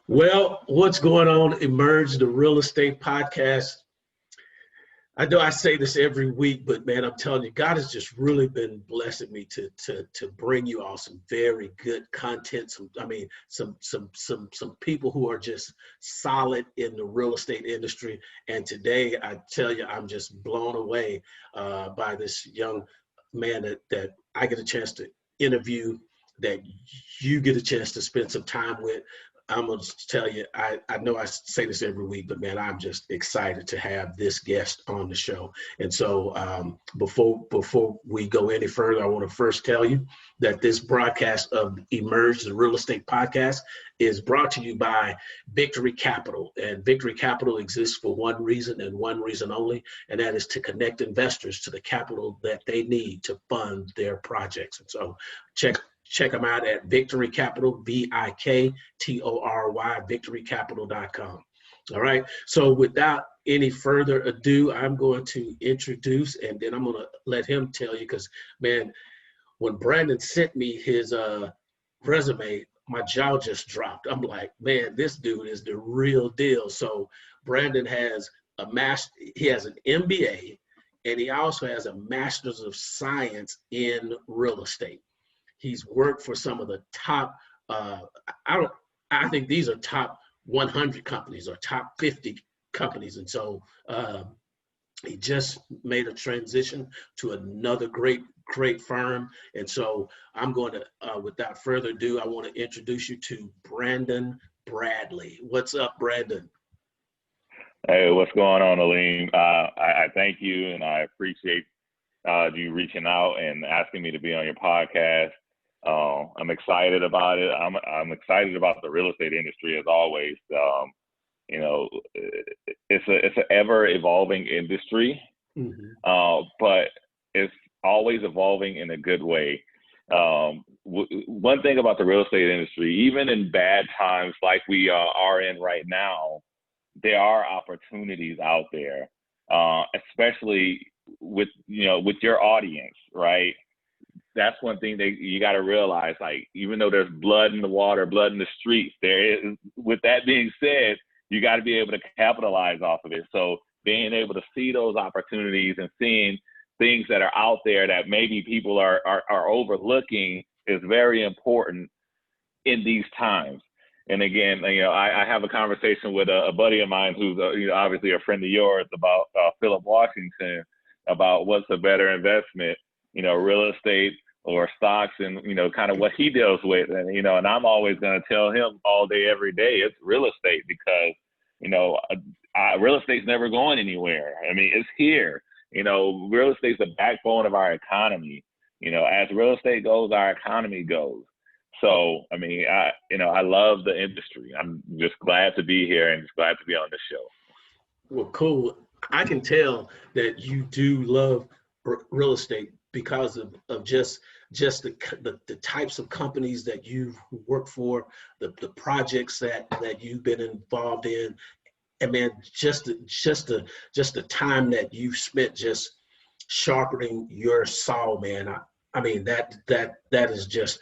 Well, what's going on? Emerge the Real Estate Podcast. I know I say this every week, but man, I'm telling you, God has just really been blessing me to bring you all some very good content. Some people who are just solid in the real estate industry. And today, I tell you, I'm just blown away by this young man that I get a chance to interview, that you get a chance to spend some time with. I'm going to tell you, I know I say this every week, but man, I'm just excited to have this guest on the show. And so before we go any further, I want to first tell you that this broadcast of Emerge, the Real Estate Podcast, is brought to you by Victory Capital. And Victory Capital exists for one reason and one reason only, and that is to connect investors to the capital that they need to fund their projects. And so check them out at Victory Capital, VIKTORY, victorycapital.com. All right. So without any further ado, I'm going to introduce, and then I'm going to let him tell you, because, man, when Brandon sent me his resume, my jaw just dropped. I'm like, man, this dude is the real deal. So Brandon has he has an MBA, and he also has a Master's of Science in real estate. He's worked for some of the top, I think these are top 100 companies or top 50 companies. And so he just made a transition to another great firm. And so I'm going to, without further ado, I want to introduce you to Brandon Bradley. What's up, Brandon? Hey, what's going on, Aleem? I thank you, and I appreciate you reaching out and asking me to be on your podcast. I'm excited about it. I'm excited about the real estate industry as always. It's an ever evolving industry, but it's always evolving in a good way. One thing about the real estate industry, even in bad times like we are in right now, there are opportunities out there, especially with your audience, right? That's one thing that you got to realize. Like, even though there's blood in the water, blood in the streets, there is. With that being said, you got to be able to capitalize off of it. So being able to see those opportunities and seeing things that are out there that maybe people are overlooking is very important in these times. And again, I have a conversation with a buddy of mine who's obviously a friend of yours about Philip Washington, about what's a better investment, real estate or stocks, and kind of what he deals with. And and I'm always going to tell him all day, every day, it's real estate, because real estate's never going anywhere. I mean, it's here. Real estate's the backbone of our economy. As real estate goes, our economy goes. So, I mean, I love the industry. I'm just glad to be here and just glad to be on the show. Well, cool. I can tell that you do love real estate because of just the types of companies that you've worked for, the projects that you've been involved in, and man, just the time that you've spent just sharpening your saw, man. I mean, that is just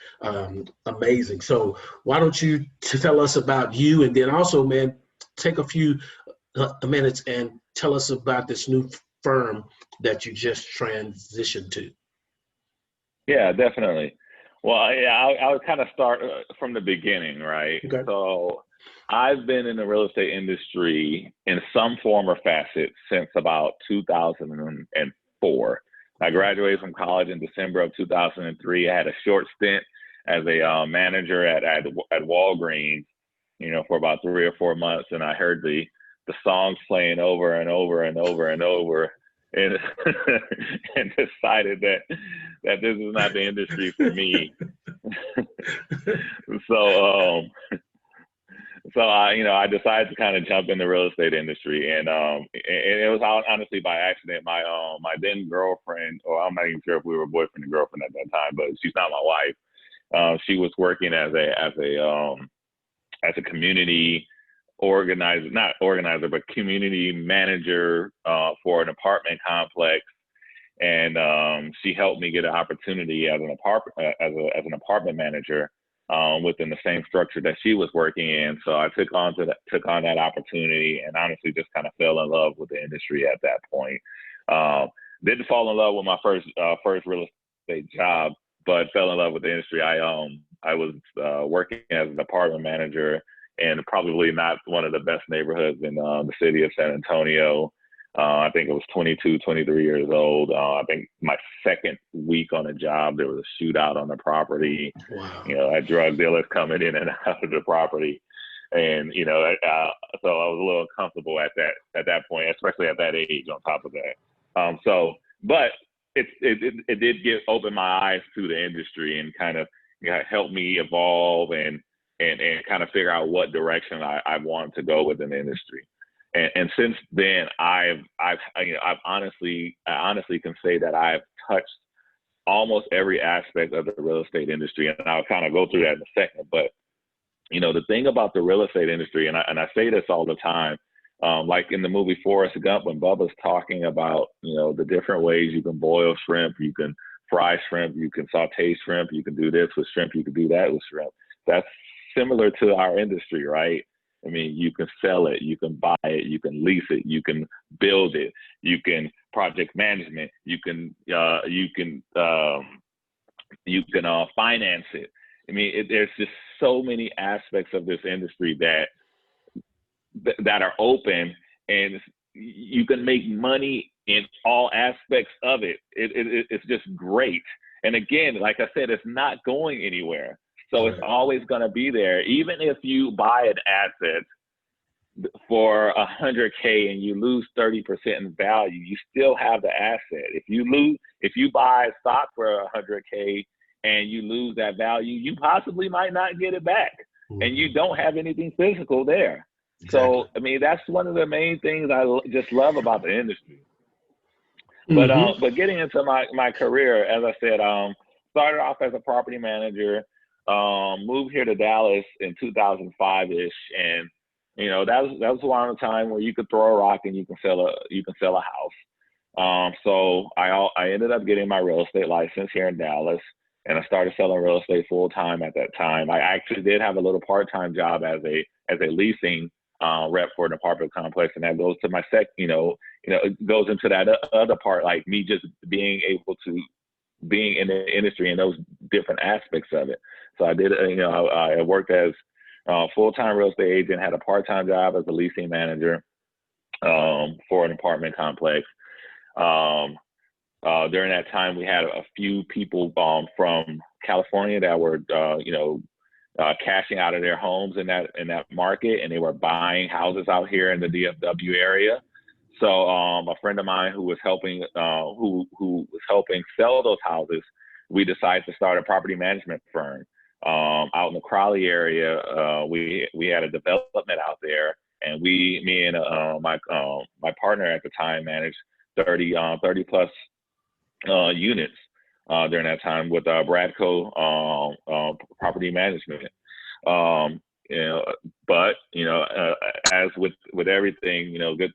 amazing. So why don't you tell us about you, and then also, man, take a few minutes and tell us about this new firm that you just transitioned to. Yeah, definitely. Well, yeah, I'll kind of start from the beginning, right? Okay. So I've been in the real estate industry in some form or facet since about 2004. I graduated from college in December of 2003. I had a short stint as a manager at Walgreens, for about 3 or 4 months, and I heard the songs playing over and over and over and over, and and decided that this is not the industry for me. So I decided to kind of jump in the real estate industry, and it was honestly by accident. My then girlfriend, or I'm not even sure if we were boyfriend and girlfriend at that time, but she's not my wife. She was working as a community not organizer, but community manager for an apartment complex, and she helped me get an opportunity as an apartment manager within the same structure that she was working in. So I took on that opportunity, and honestly just kind of fell in love with the industry at that point. Didn't fall in love with my first real estate job, but fell in love with the industry. I was working as an apartment manager in probably not one of the best neighborhoods in the city of San Antonio. I think it was 22, 23 years old. I think my second week on the job, there was a shootout on the property. Wow. You know, I had drug dealers coming in and out of the property. And, you know, so I was a little uncomfortable at that point, especially at that age on top of that. But it did open my eyes to the industry and kind of, you know, helped me evolve and kind of figure out what direction I wanted to go within the industry. And since then, I honestly can say that I've touched almost every aspect of the real estate industry, and I'll kind of go through that in a second. But you know, the thing about the real estate industry, and I say this all the time, like in the movie Forrest Gump, when Bubba's talking about, you know, the different ways you can boil shrimp, you can fry shrimp, you can saute shrimp, you can do this with shrimp, you can do that with shrimp. That's similar to our industry, right? I mean, you can sell it, you can buy it, you can lease it, you can build it, you can project management, you can finance it. I mean, there's just so many aspects of this industry that are open, and you can make money in all aspects of it. It's just great. And again, like I said, it's not going anywhere. So it's always going to be there. Even if you buy an asset for $100K and you lose 30% in value, you still have the asset. If you buy stock for $100K and you lose that value, you possibly might not get it back, and you don't have anything physical there. Exactly. So, I mean, that's one of the main things I just love about the industry. But getting into my career, as I said, started off as a property manager. Moved here to Dallas in 2005-ish, and you know that was around the time where you could throw a rock and you can sell a house. So I ended up getting my real estate license here in Dallas, and I started selling real estate full time at that time. I actually did have a little part-time job as a leasing rep for an apartment complex, and that goes to my it goes into that other part, like me just being able to being in the industry and those different aspects of it. So I did, I worked as a full-time real estate agent, had a part-time job as a leasing manager for an apartment complex. During that time, we had a few people from California that were, cashing out of their homes in that market, and they were buying houses out here in the DFW area. So a friend of mine who was helping sell those houses, we decided to start a property management firm out in the Crowley area. We had a development out there, and me and my partner at the time managed 30 plus units during that time with Bradco property management. As with everything, good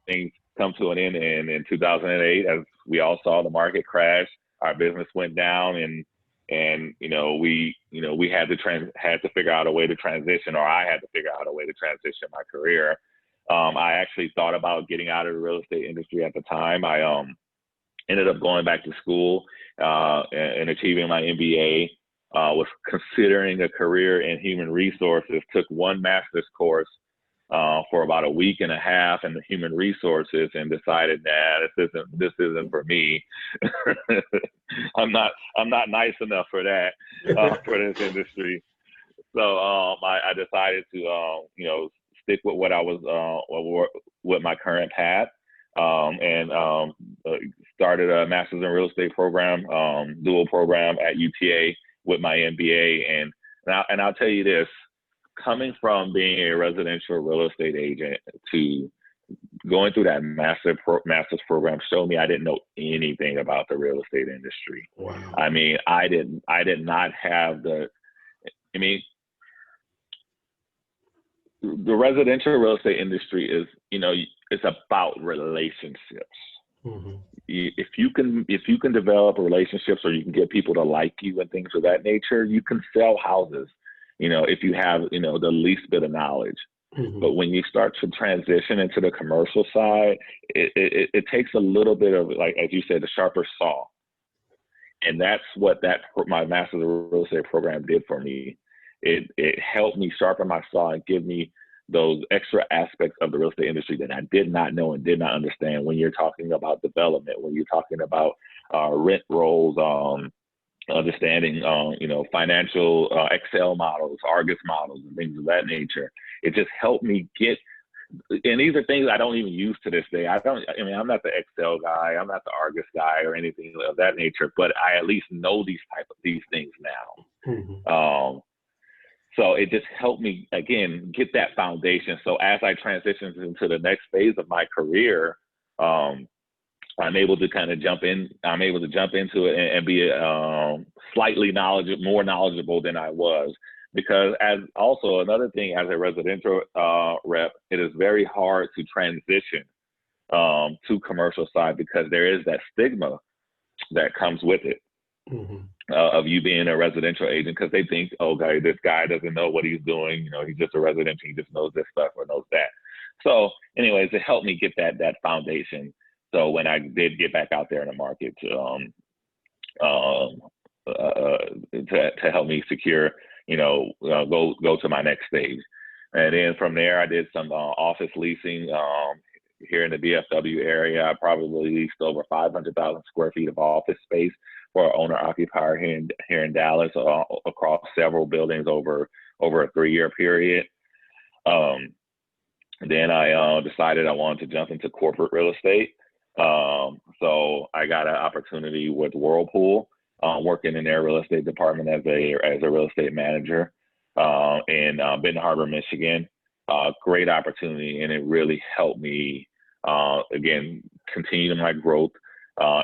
things come to an end. And in 2008, as we all saw, the market crash, our business went down, and we had to figure out a way to transition, or I had to figure out a way to transition my career. I actually thought about getting out of the real estate industry at the time. I ended up going back to school and achieving my MBA. Was considering a career in human resources. Took one master's course for about a week and a half in the human resources, and decided, this isn't for me. I'm not nice enough for that for this industry. So I decided to stick with what I was with my current path, and started a master's in real estate program, dual program at UTA with my MBA. And I'll tell you this, coming from being a residential real estate agent to going through that master's program showed me I didn't know anything about the real estate industry. Wow. I mean, I did not have the residential real estate industry is, it's about relationships. if you can develop relationships, or you can get people to like you and things of that nature, you can sell houses, if you have, the least bit of knowledge. Mm-hmm. But when you start to transition into the commercial side, it takes a little bit of, like, as you said, the sharper saw. And that's what my Master's of Real Estate program did for me. It helped me sharpen my saw and give me those extra aspects of the real estate industry that I did not know and did not understand. When you're talking about development, when you're talking about rent rolls, understanding, financial Excel models, Argus models, and things of that nature. It just helped me get, and these are things I don't even use to this day. I'm not the Excel guy, I'm not the Argus guy or anything of that nature, but I at least know these things now. Mm-hmm. So it just helped me, again, get that foundation. So as I transitioned into the next phase of my career, I'm able to kind of jump in. I'm able to jump into it and be slightly more knowledgeable than I was. Because as also another thing, as a residential rep, it is very hard to transition to commercial side, because there is that stigma that comes with it. Mm-hmm. Of you being a residential agent, because they think, okay, this guy doesn't know what he's doing. He's just a residential. He just knows this stuff or knows that. So anyways, it helped me get that foundation. So when I did get back out there in the market to help me secure, go to my next stage. And then from there, I did some office leasing here in the DFW area. I probably leased over 500,000 square feet of office space for an owner-occupier here in Dallas, across several buildings over a 3-year period. Then I decided I wanted to jump into corporate real estate. So I got an opportunity with Whirlpool, working in their real estate department as a real estate manager in Benton Harbor, Michigan. Great opportunity, and it really helped me again continue my growth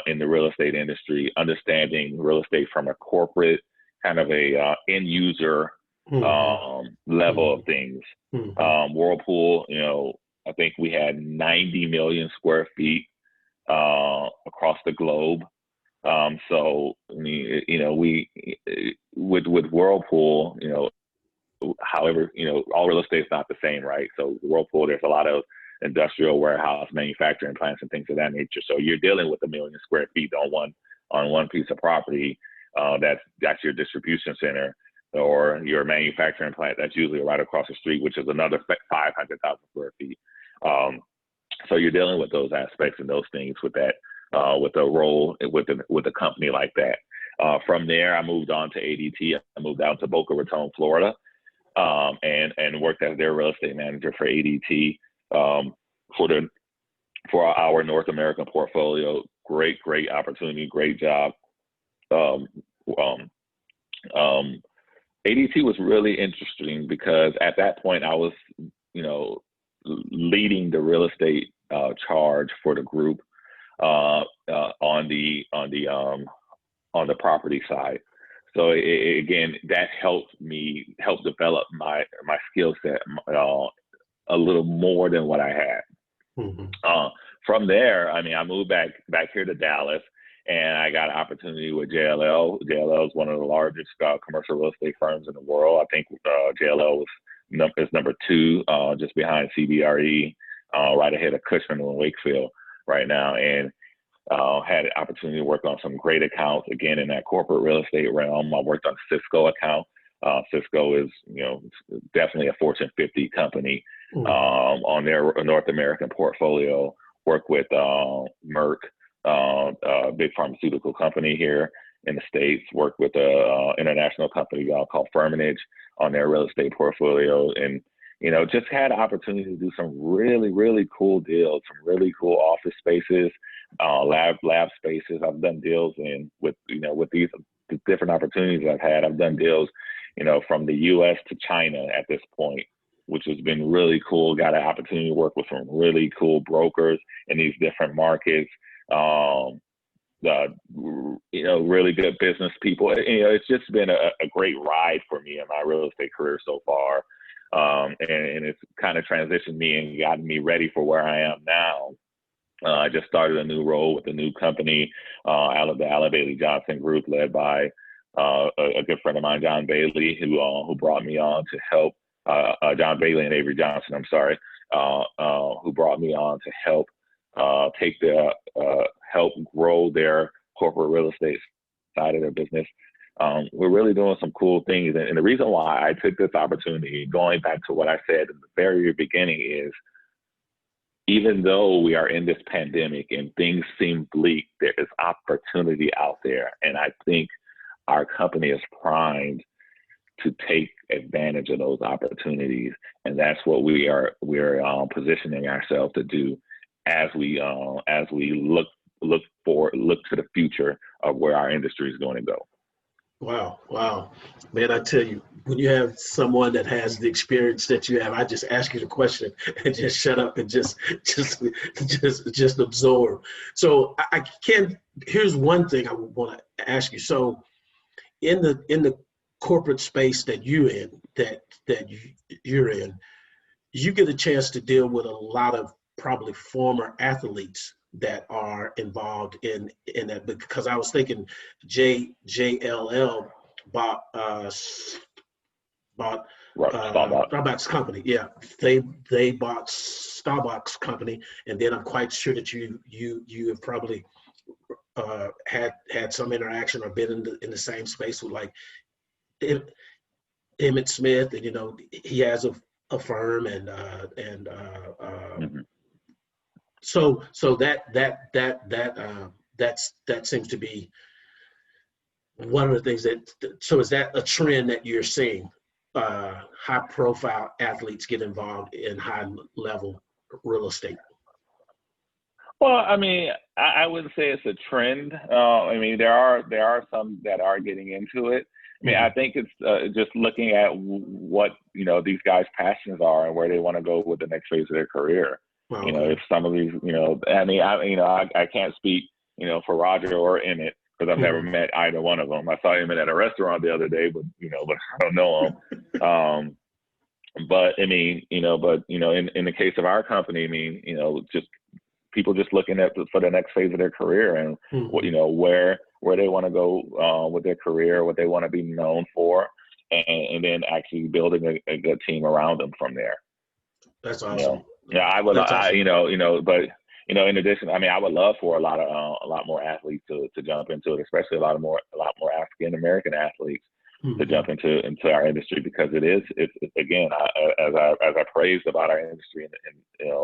in the real estate industry, understanding real estate from a corporate kind of a end user level of things. Whirlpool, I think we had 90 million square feet across the globe. So I mean, we with Whirlpool, however, all real estate is not the same, right? So Whirlpool, there's a lot of industrial warehouse manufacturing plants and things of that nature. So you're dealing with 1 million square feet on one piece of property. That's your distribution center, or your manufacturing plant. That's usually right across the street, which is another 500,000 square feet. So you're dealing with those aspects and those things with that, with a role with a company like that. From there, I moved on to ADT. I moved out to Boca Raton, Florida, and worked as their real estate manager for ADT for our North American portfolio. Great opportunity, great job. ADT was really interesting because at that point I was, leading the real estate charge for the group on the property side. So again, that helped develop my skill set a little more than what I had. From there, I moved back here to Dallas, and I got an opportunity with JLL. JLL is one of the largest commercial real estate firms in the world. I think JLL is number 2, just behind CBRE, right ahead of Cushman and Wakefield right now. And had an opportunity to work on some great accounts, again, in that corporate real estate realm. I worked on Cisco account. Cisco is, definitely a Fortune 50 company on their North American portfolio. Work with Merck, a big pharmaceutical company here in the States. Worked with an international company called Firmenich on their real estate portfolio. And, just had an opportunity to do some really, really cool deals, some really cool office spaces, lab spaces. I've done deals with these different opportunities I've had. I've done deals, from the U.S. to China at this point, which has been really cool. Got an opportunity to work with some really cool brokers in these different markets. Really good business people. It's just been a great ride for me in my real estate career so far. And it's kind of transitioned me and gotten me ready for where I am now. I just started a new role with a new company, the ABJ Johnson Group, led by a good friend of mine, John Bailey, who brought me on to help John Bailey and Avery Johnson. I'm sorry, who brought me on to help help grow their corporate real estate side of their business. We're really doing some cool things, and the reason why I took this opportunity, going back to what I said in the very beginning, is even though we are in this pandemic and things seem bleak, there is opportunity out there. And I think our company is primed to take advantage of those opportunities. And that's what we're positioning ourselves to do as we look to the future of where our industry is going to go. Wow. Man, I tell you, when you have someone that has the experience that you have, I just ask you the question and just shut up and just absorb. So here's one thing I want to ask you. So in the corporate space that you're in, you get a chance to deal with a lot of probably former athletes that are involved in that, because I was thinking JLL bought Starbucks company. Yeah, they bought Starbucks company, and then I'm quite sure that you have probably had some interaction or been in the same space with like Emmett Smith, and he has a firm and Mm-hmm. So that seems to be one of the things so is that a trend that you're seeing? High profile athletes get involved in high level real estate? Well, I mean, I wouldn't say it's a trend. I mean, there are some that are getting into it. I mean, I think it's just looking at what these guys' passions are and where they want to go with the next phase of their career. Wow, If some of these, I mean, I can't speak, for Roger or Emmett, because I've never met either one of them. I saw Emmett at a restaurant the other day, but I don't know him. But I mean, in the case of our company, I mean, just people just looking for the next phase of their career and where they want to go with their career, what they want to be known for, and then actually building a good team around them from there. That's awesome. Yeah, I would. Awesome. But in addition, I mean, I would love for a lot more athletes to jump into it, especially a lot more African American athletes to jump into our industry, because it's again, as I praised about our industry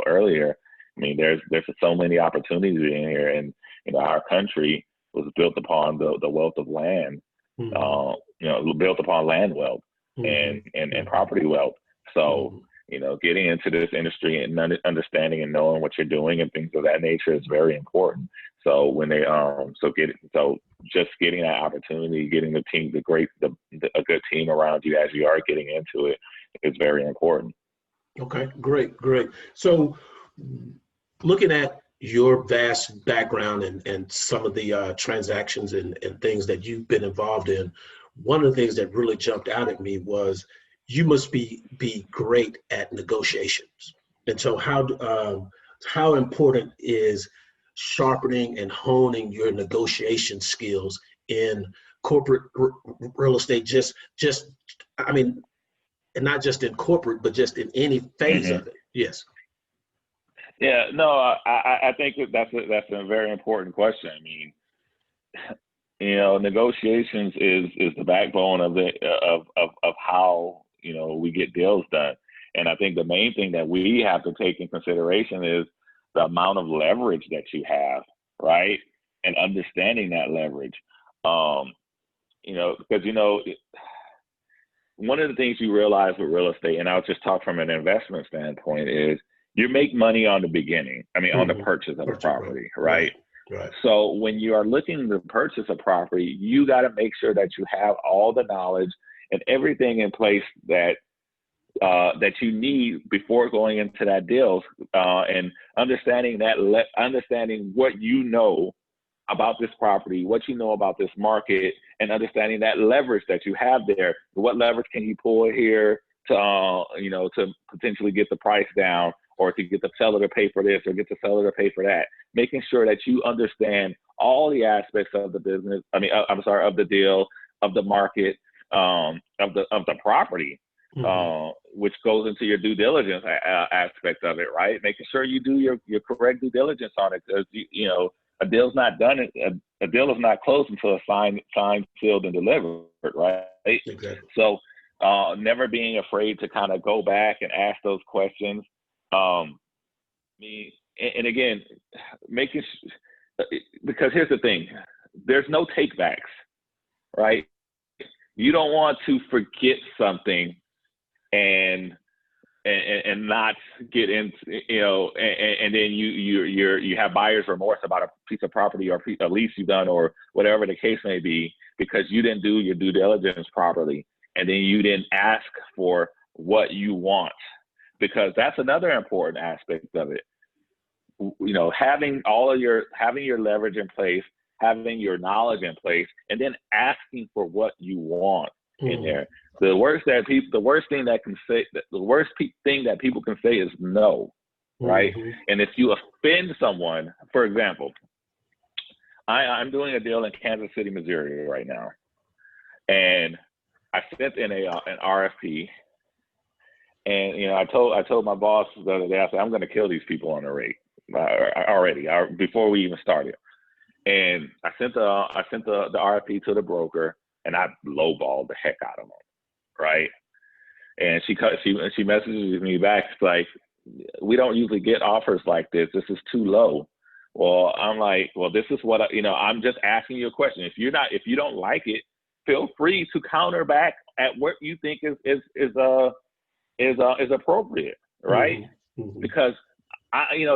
earlier. I mean, there's so many opportunities in here, and our country was built upon the wealth of land, built upon land wealth and property wealth. So. Getting into this industry and understanding and knowing what you're doing and things of that nature is very important. So when they just getting that opportunity, getting the team, a good team around you as you are getting into it is very important. Okay, great. So looking at your vast background and some of the transactions and things that you've been involved in, one of the things that really jumped out at me was you must be great at negotiations. And so how important is sharpening and honing your negotiation skills in corporate real estate? Just I mean, and not just in corporate, but just in any phase of it. Yes. Yeah, no, I think that's a very important question. I mean, negotiations is the backbone of how we get deals done. And I think the main thing that we have to take in consideration is the amount of leverage that you have, right? And understanding that leverage. Because one of the things you realize with real estate, and I'll just talk from an investment standpoint, is you make money on the beginning. I mean, on the purchase of a property, right? Right. So when you are looking to purchase a property, you got to make sure that you have all the knowledge and everything in place that you need before going into that deal, and understanding what you know about this property, what you know about this market, and understanding that leverage that you have there. What leverage can you pull here to potentially get the price down, or to get the seller to pay for this or get the seller to pay for that. Making sure that you understand all the aspects of the business. Of the deal, of the market, of the property, which goes into your due diligence aspect of it, right? Making sure you do your correct due diligence on it, because a deal's not done. A deal is not closed until it's signed, sealed, and delivered, right? Exactly. So never being afraid to kind of go back and ask those questions. And again, because here's the thing, there's no take backs, right? You don't want to forget something and not get into, and then you have buyer's remorse about a piece of property or a lease you've done or whatever the case may be, because you didn't do your due diligence properly, and then you didn't ask for what you want, because that's another important aspect of it. Having your leverage in place, having your knowledge in place, and then asking for what you want in there. The worst thing that people can say is no, right? And if you offend someone, for example, I'm doing a deal in Kansas City, Missouri right now, and I sent in an RFP, and I told my boss the other day, I said, I'm going to kill these people on the rate already before we even started. And I sent the RFP to the broker, and I lowballed the heck out of them, right? And she messages me back like, we don't usually get offers like this. This is too low. Well, I'm like, well, this is what I'm just asking you a question. If you don't like it, feel free to counter back at what you think is appropriate, right? Because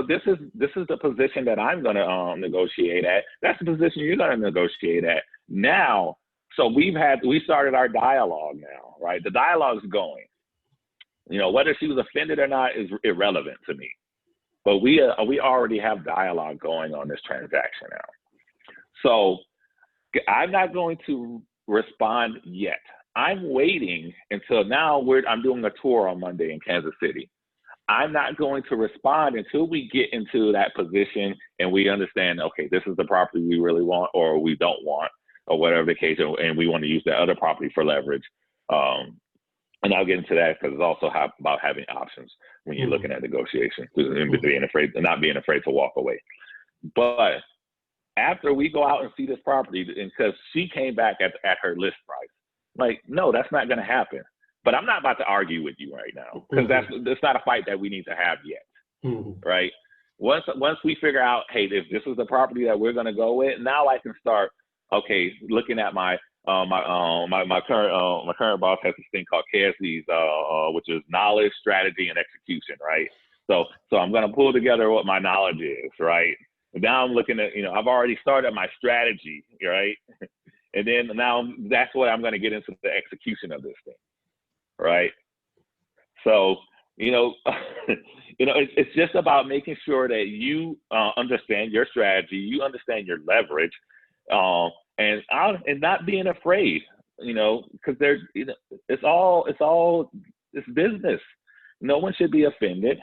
this is the position that I'm going to negotiate at. That's the position you're going to negotiate at now. So we started our dialogue now, right? The dialogue's going. Whether she was offended or not is irrelevant to me. But we already have dialogue going on this transaction now. So I'm not going to respond yet. I'm waiting until now. I'm doing a tour on Monday in Kansas City. I'm not going to respond until we get into that position and we understand, okay, this is the property we really want or we don't want, or whatever the case, and we want to use the other property for leverage. And I'll get into that because it's also about having options when you're looking at negotiation, and not being afraid to walk away. But after we go out and see this property, and because she came back at her list price, like, no, that's not going to happen. But I'm not about to argue with you right now, because that's not a fight that we need to have yet, right? Once we figure out, hey, if this is the property that we're going to go with, now I can start, okay, looking at my current boss has this thing called KSDs, which is knowledge, strategy, and execution, right? So I'm going to pull together what my knowledge is, right? And now I'm looking at, I've already started my strategy, right? And then now that's what I'm going to get into the execution of this thing. Right. So, it's just about making sure that you understand your strategy, you understand your leverage, and not being afraid, because it's business. No one should be offended.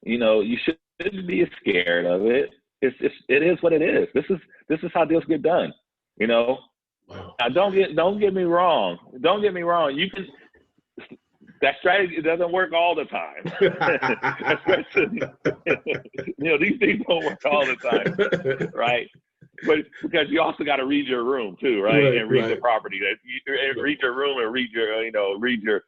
You shouldn't be scared of it. It is what it is. This is how deals get done. Wow. Now, don't get me wrong. You can. That strategy doesn't work all the time. Especially, these things don't work all the time, right? But because you also got to read your room too, right? And read the property. Read your room and read your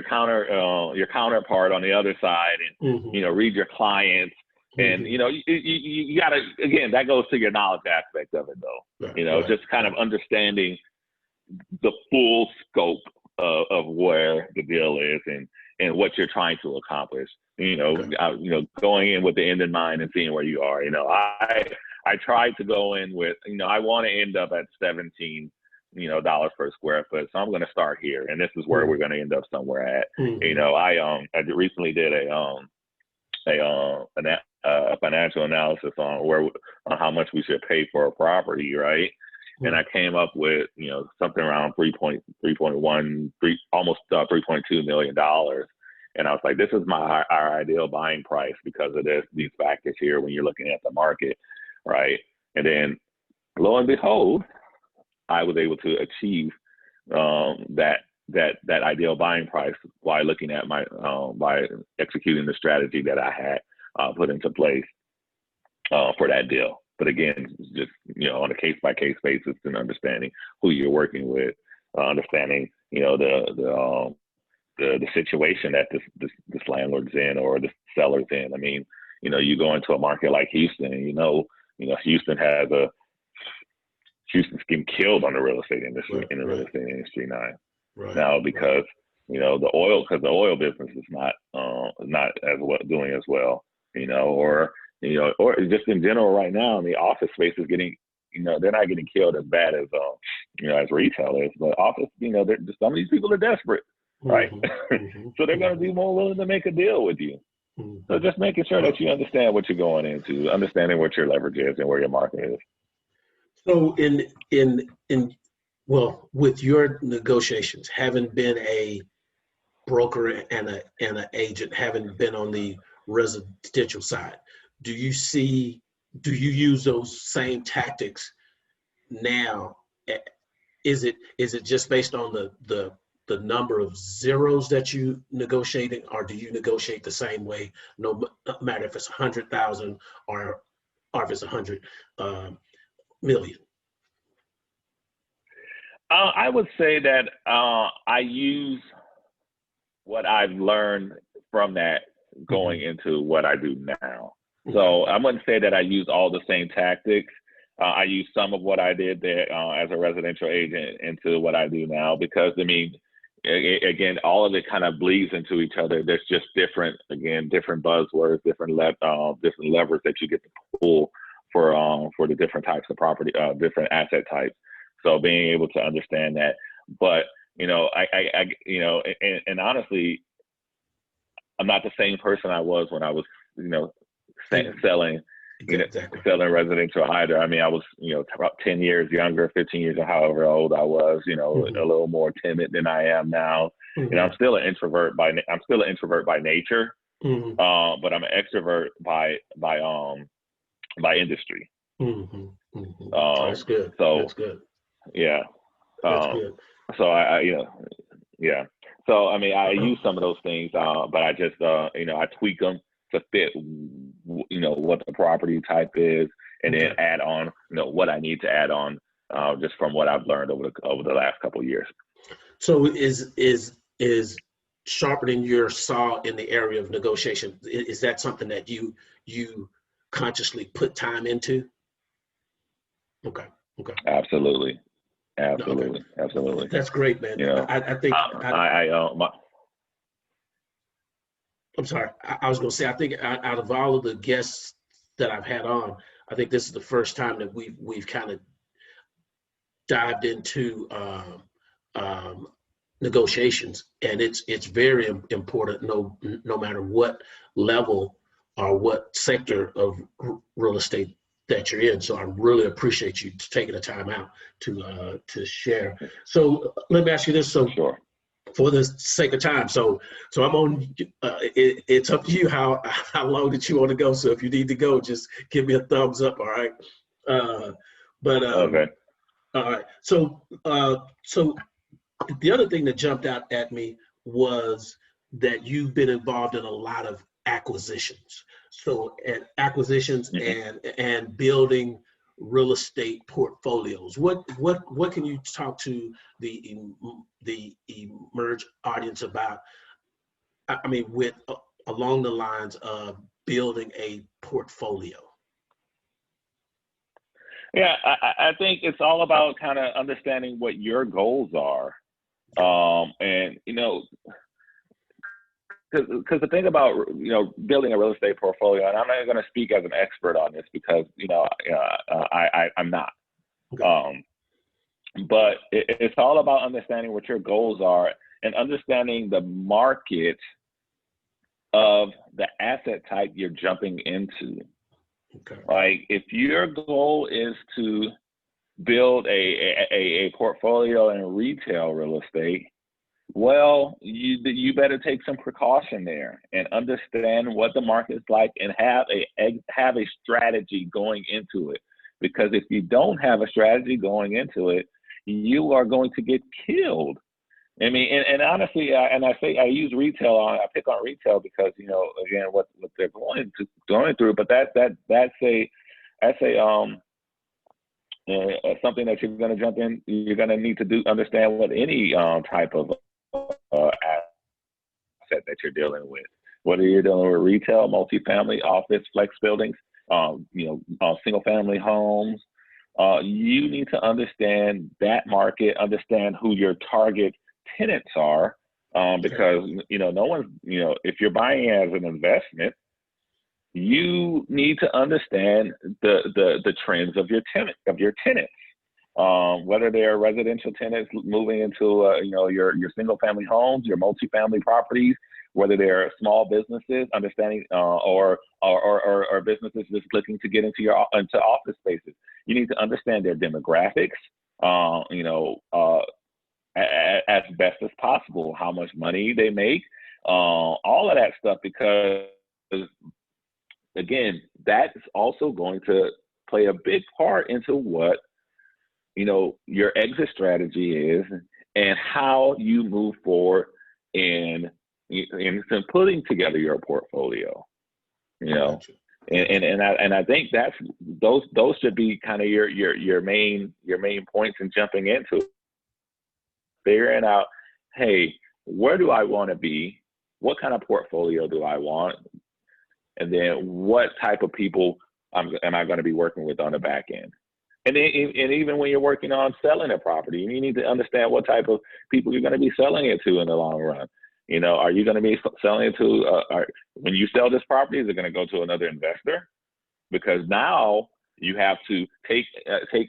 counterpart on the other side, and read your clients. And you gotta, again, that goes to your knowledge aspect of it though. Just kind of understanding the full scope of where the deal is and what you're trying to accomplish. Going in with the end in mind and seeing where you are. I tried to go in with, I want to end up at $17 per square foot. So I'm going to start here, and this is where we're going to end up somewhere at. I recently did a financial analysis on how much we should pay for a property, right? And I came up with, something around almost $3.2 million. And I was like, this is our ideal buying price because of these factors here when you're looking at the market, right? And then lo and behold, I was able to achieve that ideal buying price by looking at by executing the strategy that I had put into place for that deal. But again, just on a case by case basis and understanding who you're working with, understanding the situation that this landlord's in or the seller's in. I mean, you go into a market like Houston, and Houston's getting killed on the real estate industry real estate industry now because the oil business is not as well doing as well, or just in general right now, the office space is getting, they're not getting killed as bad as as retail is, but office, some of these people are desperate, right? So they're going to be more willing to make a deal with you. So just making sure that you understand what you're going into, understanding what your leverage is and where your market is. So with your negotiations, having been a broker and an agent, having been on the residential side, do you use those same tactics now? Is it just based on the number of zeros that you negotiating, or do you negotiate the same way, no matter if it's 100,000 or if it's 100 million? I would say that I use what I've learned from that going into what I do now. So I wouldn't say that I use all the same tactics. I use some of what I did there as a residential agent into what I do now, because again, all of it kind of bleeds into each other. There's just different buzzwords, different levers that you get to pull for the different types of property, different asset types. So being able to understand that, but and honestly, I'm not the same person I was when I was selling residential either. I mean, I was about 10 years younger, 15 years, or however old I was, a little more timid than I am now. I'm still an introvert by nature, but I'm an extrovert by industry. That's good. So that's good. Yeah. That's good. So yeah. So I mean, I use some of those things, but I just I tweak them to fit what the property type is, and then add on what I need to add on just from what I've learned over the last couple of years. So is sharpening your saw in the area of negotiation, is that something that you consciously put time into? Okay. Absolutely. That's great, man. I think I'm sorry. I was going to say, I think out of all of the guests that I've had on, I think this is the first time that we've kind of dived into negotiations, and it's very important, no matter what level or what sector of real estate that you're in. So I really appreciate you taking the time out to share. So let me ask you this. So sure. For the sake of time, so I'm on. It's up to you how long that you want to go. So if you need to go, just give me a thumbs up. All right. Okay. All right. So the other thing that jumped out at me was that you've been involved in a lot of acquisitions. So acquisitions and building real estate portfolios. What can you talk to the Emerge audience about? I mean, with along the lines of building a portfolio. Yeah, I think it's all about kind of understanding what your goals are, and because the thing about building a real estate portfolio, and I'm not going to speak as an expert on this because I'm not, but it's all about understanding what your goals are and understanding the market of the asset type you're jumping into. Okay. Like if your goal is to build a portfolio in retail real estate, Well, you better take some precaution there and understand what the market's like and have a strategy going into it. Because if you don't have a strategy going into it, you are going to get killed. I mean, and honestly, I use retail I pick on retail because, you know, again, what they're going through. But that's something that you're going to jump in. You're going to need to understand what any type of asset that you're dealing with, whether you're dealing with retail, multifamily, office, flex buildings, single family homes. You need to understand that market, understand who your target tenants are, because, you know, no one's, you know, if you're buying as an investment, you need to understand the trends of your tenants. Whether they're residential tenants moving into your single family homes, your multifamily properties, whether they're small businesses, understanding or businesses just looking to get into office spaces. You need to understand their demographics, as best as possible, how much money they make, all of that stuff, because again, that's also going to play a big part into what, you know, your exit strategy is and how you move forward in putting together your portfolio, you know. And I think that's those should be kind of your main points in jumping into it. Figuring out, hey, where do I want to be? What kind of portfolio do I want? And then what type of people am I going to be working with on the back end? And even when you're working on selling a property, you need to understand what type of people you're going to be selling it to in the long run. You know, are you going to be selling it to, when you sell this property, is it going to go to another investor? Because now you have to take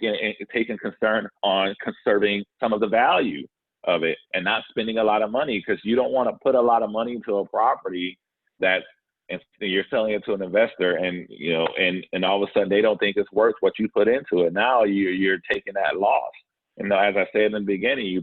in concern on conserving some of the value of it and not spending a lot of money, because you don't want to put a lot of money into a property that and you're selling it to an investor, and you know, and all of a sudden they don't think it's worth what you put into it. Now you're taking that loss. And as I said in the beginning, you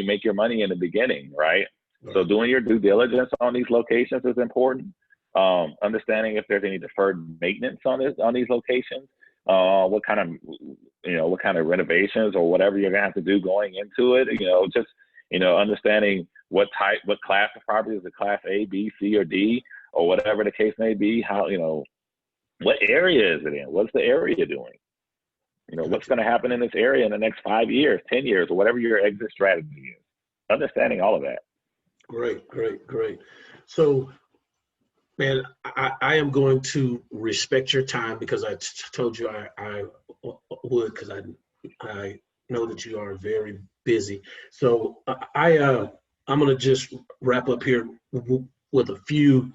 make your money in the beginning, right? So doing your due diligence on these locations is important. Understanding if there's any deferred maintenance on these locations, what kind of renovations or whatever you're gonna have to do going into it. You know, just, you know, understanding what class of property is it, class A, B, C, or D, or whatever the case may be. How, you know, what area is it in? What's the area doing? You know, what's going to happen in this area in the next 5 years, 10 years, or whatever your exit strategy is. Understanding all of that. Great. So, man, I am going to respect your time, because I told you I would, because I know that you are very busy. So I'm going to just wrap up here with a few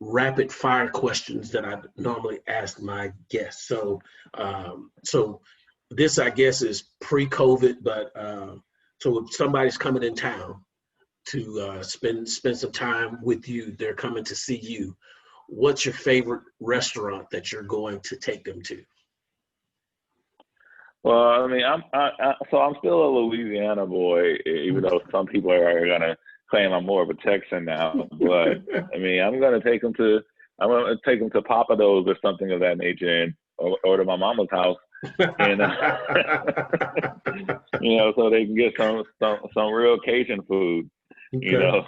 rapid fire questions that I normally ask my guests. So this, I guess, is pre-COVID, but so if somebody's coming in town to spend some time with you, they're coming to see you, what's your favorite restaurant that you're going to take them to? Well, I mean, I'm still a Louisiana boy, even though some people are gonna claim I'm more of a Texan now. But I mean, I'm gonna take them to Papa Do's or something of that nature, and or to my mama's house, and you know, so they can get some real Cajun food. Okay. You know.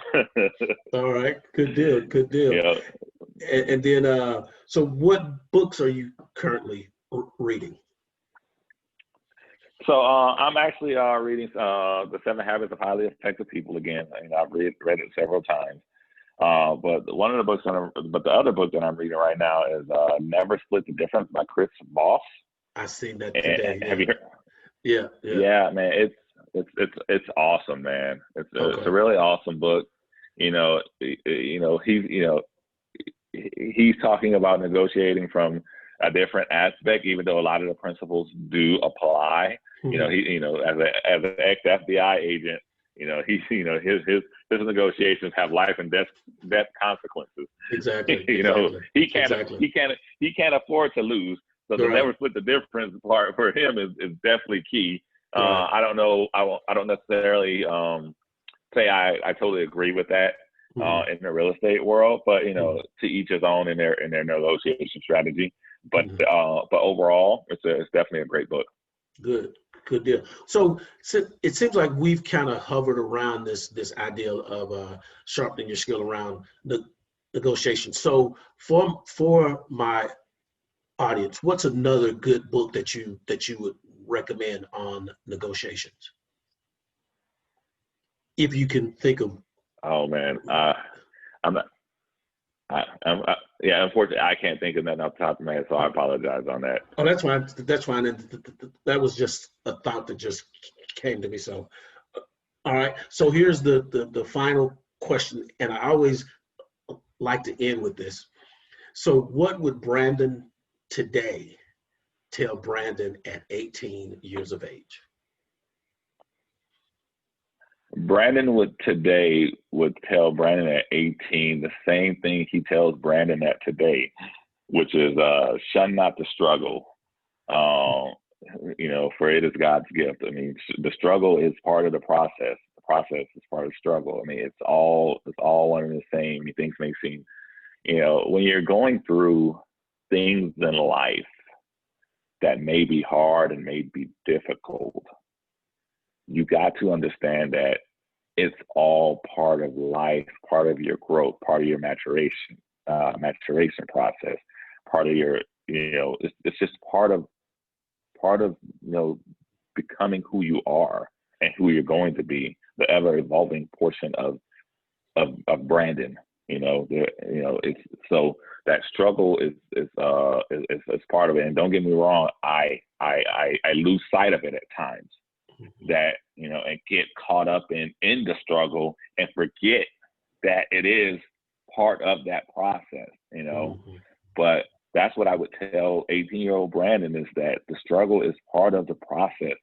All right, good deal. Yeah. And then, so what books are you currently reading? So I'm actually reading The 7 Habits of Highly Effective People again. And I've read it several times. But the other book that I'm reading right now is Never Split the Difference by Chris Voss. I seen that today. Have you heard? Yeah. Yeah, man, it's awesome, man. It's a really awesome book. He's talking about negotiating from a different aspect, even though a lot of the principles do apply. Mm-hmm. As an ex-FBI agent, his negotiations have life and death consequences. Exactly. He can't afford to lose. So to never split the difference part for him is definitely key. Right. I don't necessarily say I totally agree with that Mm-hmm. in the real estate world, but you know, Mm-hmm. to each his own in their negotiation strategy. Mm-hmm. But overall, it's definitely a great book. Good, good deal. So it seems like we've kind of hovered around this idea of sharpening your skill around the negotiation. So for my audience, what's another good book that you would recommend on negotiations, if you can think of? Oh man, I'm not. Yeah, unfortunately, I can't think of nothing off the top of my head, so I apologize on that. Oh, that's fine. That's fine. And that was just a thought that just came to me. So, all right. So here's the final question, and I always like to end with this. So, what would Brandon today tell Brandon at 18 years of age? Brandon would tell Brandon at 18 the same thing he tells Brandon at today, which is shun not the struggle. You know, for it is God's gift. I mean, the struggle is part of the process. The process is part of the struggle. I mean, it's all one and the same. Things may seem, you know, when you're going through things in life that may be hard and may be difficult, you got to understand that it's all part of life, part of your growth, part of your maturation process, part of your, you know, it's just part of you know, becoming who you are and who you're going to be, the ever evolving portion of Brandon. You know, it's so that struggle is part of it. And don't get me wrong, I lose sight of it at times, that, you know, and get caught up in the struggle and forget that it is part of that process, you know. Mm-hmm. But that's what I would tell 18-year-old Brandon, is that the struggle is part of the process,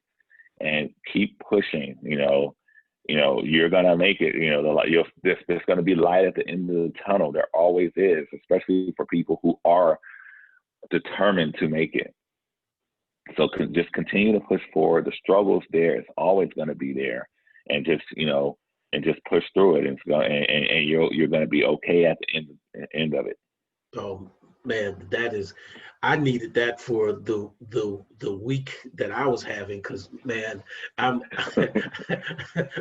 and keep pushing. You're gonna make it. You know, there's gonna be light at the end of the tunnel. There always is, especially for people who are determined to make it. So just continue to push forward. The struggle's there; it's always gonna be there, and just push through it, and you're gonna be okay at the end of it. Oh man, I needed that for the week that I was having, because man, I'm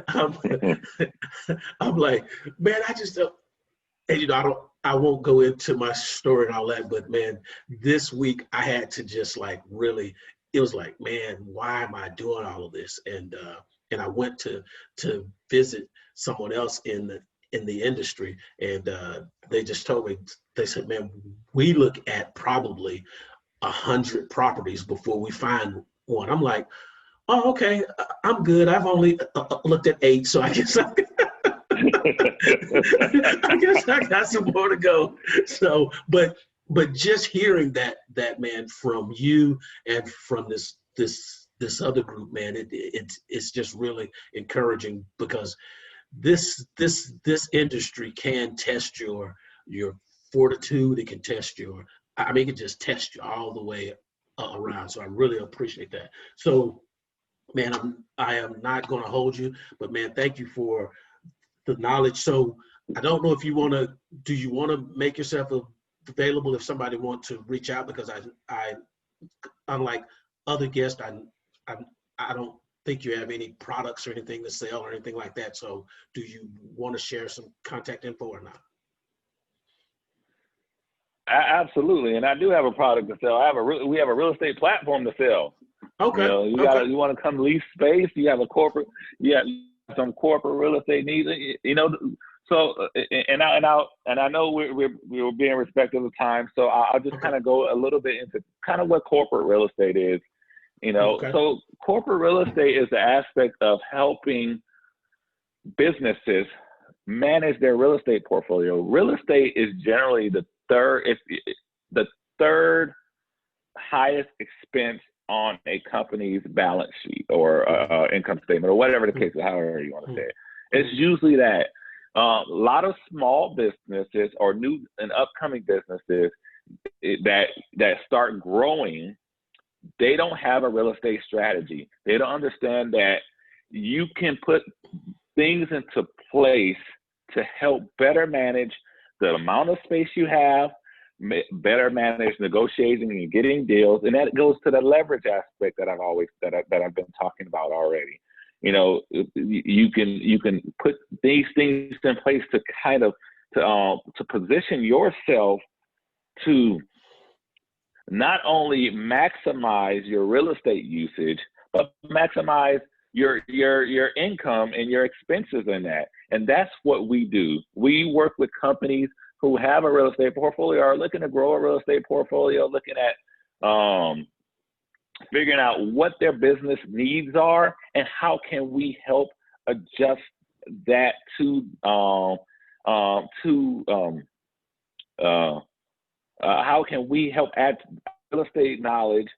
I'm I'm like, man, I just don't, and I won't go into my story and all that, but man, this week I had to just like really, it was like, man, why am I doing all of this? And I went to visit someone else in the industry, and they just told me, they said, man, we look at probably 100 properties before we find one. I'm like, oh, okay, I'm good. I've only looked at 8, so I guess I guess I got some more to go. So, but just hearing that man, from you and from this other group, man, it's just really encouraging, because this industry can test your fortitude. It can test I mean, it can just test you all the way around. So I really appreciate that. So, man, I am not going to hold you, but man, thank you for the knowledge. So I don't know if do you want to make yourself available if somebody wants to reach out? Because I unlike other guests, I don't think you have any products or anything to sell or anything like that. So do you want to share some contact info or not? Absolutely, and I do have a product to sell. We have a real estate platform to sell. Okay. You know, you want to come lease space. You have some corporate real estate needs. You know, so and I know we're being respectful of time. So I'll just kind of go a little bit into kind of what corporate real estate is. You know, Okay. so corporate real estate is the aspect of helping businesses manage their real estate portfolio. Real estate is generally the third highest expense on a company's balance sheet or income statement, or whatever the case is, however you want to say it. It's usually that. A lot of small businesses or new and upcoming businesses that start growing, they don't have a real estate strategy. They don't understand that you can put things into place to help better manage the amount of space you have, better manage negotiating and getting deals, and that goes to the leverage aspect that I've been talking about already. You know, you can put these things in place to kind of to position yourself to not only maximize your real estate usage, but maximize your income and your expenses in that. And that's what we do. We work with companies who have a real estate portfolio, are looking to grow a real estate portfolio, looking at figuring out what their business needs are and how can we help adjust that to how can we help add real estate knowledge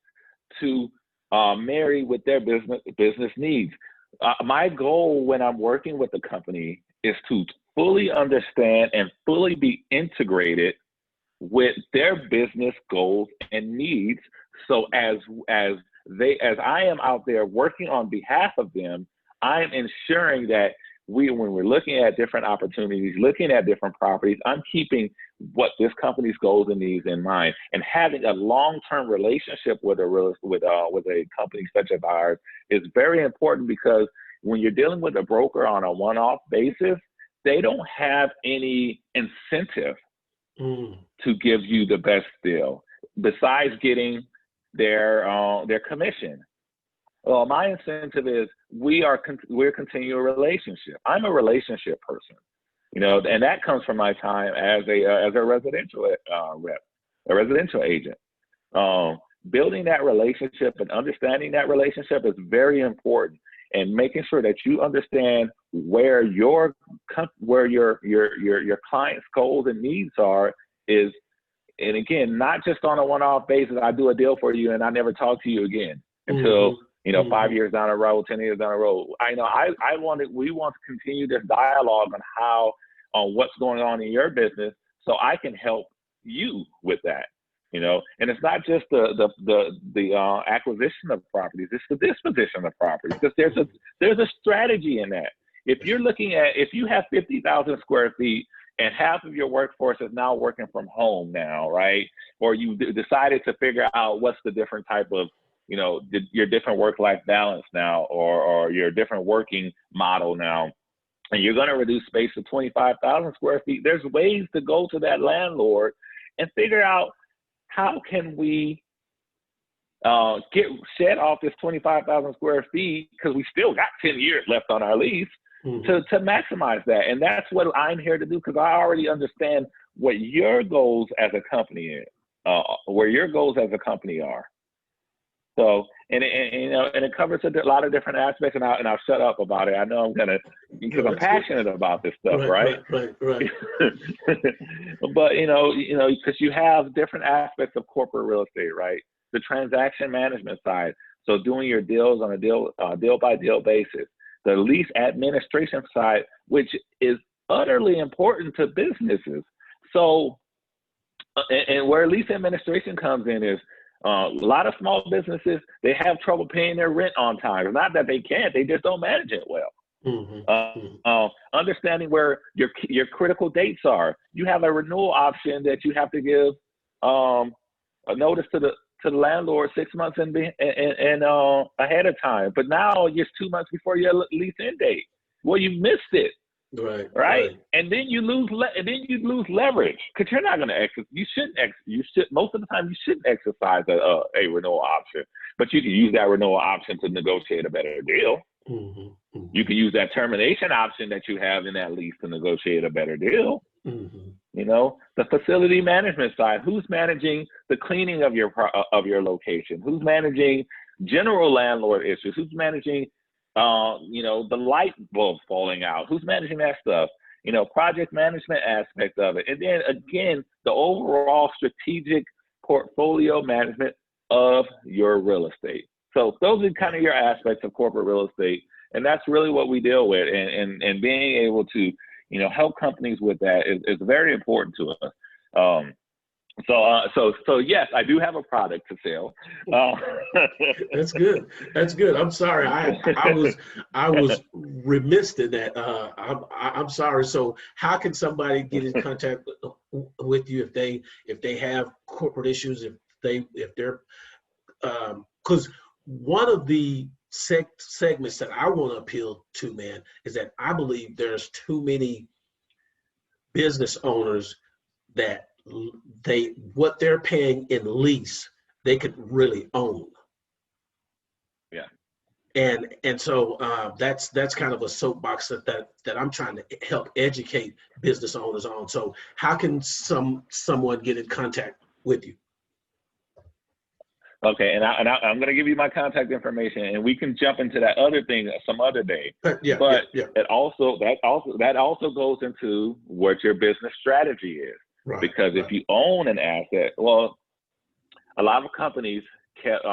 to marry with their business needs. My goal when I'm working with a company is to fully understand and fully be integrated with their business goals and needs. So as I am out there working on behalf of them, I'm ensuring that when we're looking at different opportunities, looking at different properties, I'm keeping what this company's goals and needs in mind, and having a long-term relationship with a company such as ours is very important, because when you're dealing with a broker on a one-off basis, they don't have any incentive to give you the best deal besides getting their commission. Well, my incentive is we're continuing a relationship. I'm a relationship person, you know, and that comes from my time as a residential rep, a residential agent. Building that relationship and understanding that relationship is very important, and making sure that you understand where your client's goals and needs are is, and again, not just on a one-off basis. I do a deal for you and I never talk to you again until you know 5 years down the road, 10 years down the road. We want to continue this dialogue on what's going on in your business, so I can help you with that. You know, and it's not just the acquisition of properties; it's the disposition of properties, because there's a strategy in that. If you have 50,000 square feet and half of your workforce is now working from home now, right? Or you decided to figure out what's the different type of, you know, your different work-life balance now, or your different working model now, and you're going to reduce space to 25,000 square feet. There's ways to go to that landlord and figure out, how can we shed off this 25,000 square feet, because we still got 10 years left on our lease, to maximize that. And that's what I'm here to do, because I already understand what your goals as a company is, where your goals as a company are. So, and it covers a lot of different aspects, and I'll shut up about it. I know I'm gonna, because I'm passionate about this stuff, right? But you know, because you have different aspects of corporate real estate, right? The transaction management side, so doing your deals on a deal by deal basis. The lease administration side, which is utterly important to businesses. So, and where lease administration comes in is, a lot of small businesses, they have trouble paying their rent on time. It's not that they can't, they just don't manage it well. Understanding where your critical dates are. You have a renewal option that you have to give a notice to the landlord 6 months and ahead of time. But now it's 2 months before your lease end date. Well, you missed it. Right. And then you lose leverage, because you're not going to exercise. You should most of the time you shouldn't exercise a renewal option, but you can use that renewal option to negotiate a better deal. You can use that termination option that you have in that lease to negotiate a better deal. You know, the facility management side, who's managing the cleaning of your location? Who's managing general landlord issues? Who's managing the light bulbs falling out? Who's managing that stuff? You know, project management aspect of it. And then again, the overall strategic portfolio management of your real estate. So those are kind of your aspects of corporate real estate. And that's really what we deal with. And being able to, help companies with that is very important to us. So yes, I do have a product to sell. That's good. That's good. I'm sorry. I was remiss in that. I'm sorry. So how can somebody get in contact with you if they have corporate issues, if they're because one of the segments that I want to appeal to, man, is that I believe there's too many business owners that what they're paying in lease, they could really own. Yeah. And so that's kind of a soapbox that I'm trying to help educate business owners on. So how can someone get in contact with you? Okay, and I'm going to give you my contact information, and we can jump into that other thing some other day. Yeah. That also goes into what your business strategy is. Right. Because if you own an asset, well, a lot of companies kept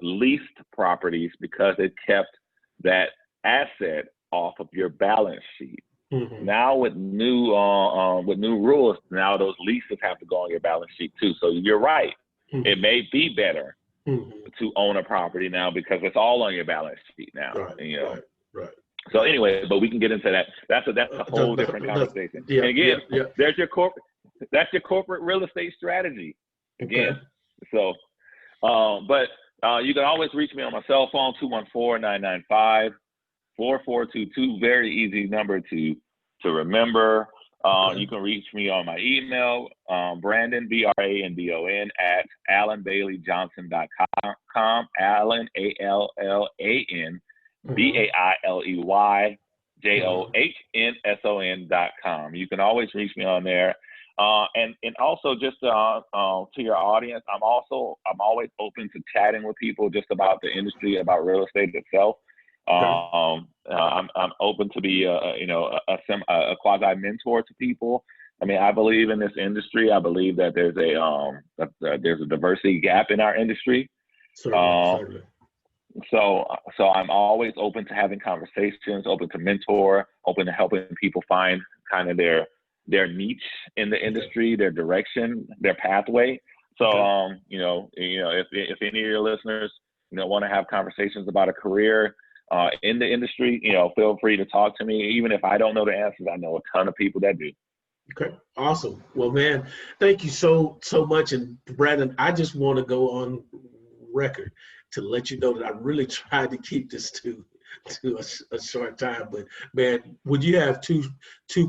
leased properties because it kept that asset off of your balance sheet. Mm-hmm. Now with new rules, now those leases have to go on your balance sheet too. So you're right. Mm-hmm. It may be better to own a property now because it's all on your balance sheet now. Right. Right. So anyway, but we can get into that. That's a whole different conversation. And again, there's your corporate real estate strategy. Again, okay. So, but you can always reach me on my cell phone, 214-995-4422. Very easy number to remember. You can reach me on my email, Brandon, BRANDON, at AlanBaileyJohnson.com, Alan, ALLAN, BAILEYJOHNSON.com. You can always reach me on there. And also just to your audience, I'm always open to chatting with people just about the industry, about real estate itself. I'm open to be a quasi mentor to people. I mean, I believe in this industry. I believe that there's a diversity gap in our industry. Certainly. So I'm always open to having conversations, open to mentor, open to helping people find kind of their niche in the industry, their direction, their pathway. So if any of your listeners want to have conversations about a career in the industry, feel free to talk to me. Even if I don't know the answers, I know a ton of people that do. Okay, awesome. Well, man, thank you so much. And Brandon, I just want to go on record to let you know that I really tried to keep this to a short time. But man, when you have two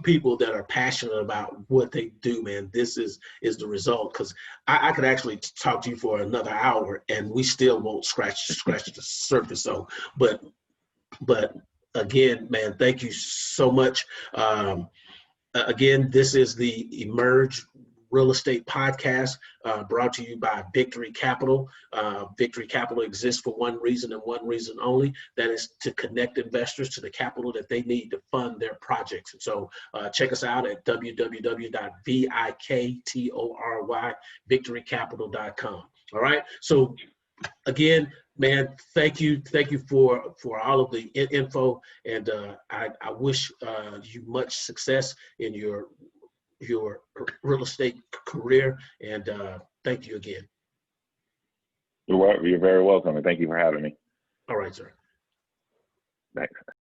people that are passionate about what they do, man, this is the result. Because I could actually talk to you for another hour and we still won't scratch the surface. So, but again, man, thank you so much. Again, this is the Emerge Real Estate Podcast brought to you by Victory Capital. Victory Capital exists for one reason and one reason only. That is to connect investors to the capital that they need to fund their projects. And so check us out at www.victorycapital.com. All right. So again, man, thank you for all of the info, and I wish you much success in your real estate career, and thank you again. You're very welcome, and thank you for having me. All right, sir. Thanks.